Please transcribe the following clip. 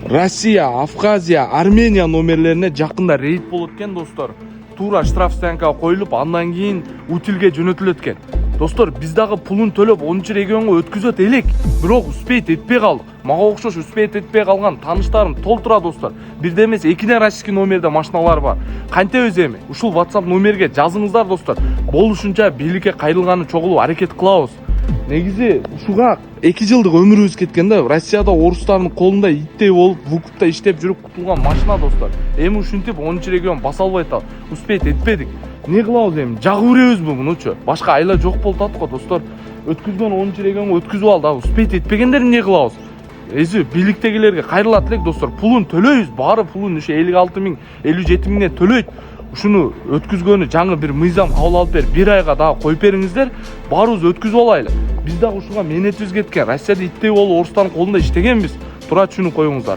Россия, Абхазия, Армения номерлерине жакында рейд болот экен достор. Туура штраф стоянкага коюлуп, андан кийин утилге жөнөтүлөт экен. Достор, биз дагы пулун төлөп 10 регионго өткүзөт элек, бирок успейт этпей калдык. Мага окшош успейт этпей калган тааныштарым толтура достор. Бирде эмес, экине российский номерде машиналар бар. Кантебиз эми? Ушул WhatsApp номерге жазыңыздар достор. Болушунча бийликке кайрылганы чогулуп аракет кылабыз. Негизи ушуга 2 жылдык өмүрүбүз кеткен да. Россияда орустардын колунда иттей болуп, вукутта иштеп жүрүп кутулган машина достор. Эми ушинтип 10 регион баса албай атат. Успейт этпедик. Не кылабыз эми? Жагып беребизби мунучу? Башка айла жок болуп атат го достор. Өткүзгөн 10 регионго өткүзүп алды. Успейт этпегендерин не кылабыз? Эзи бийликтегилерге кайрылат элек достор. Пулун төлөйбүз. Баары пулун ушу 56 миң, 57 миңден төлөйт. Ушуну өткүзгөнү жаңы бир мыйзам кабыл алып берип, 1 айга дагы коюп бериңиздер. Баарыбыз өткүзүп алайлы. Биз дагы ушуга мээнетибиз кеткен. Россияда иттей болуп орустардын колунда иштегенбиз. Тура түшүнүп коюңуздар.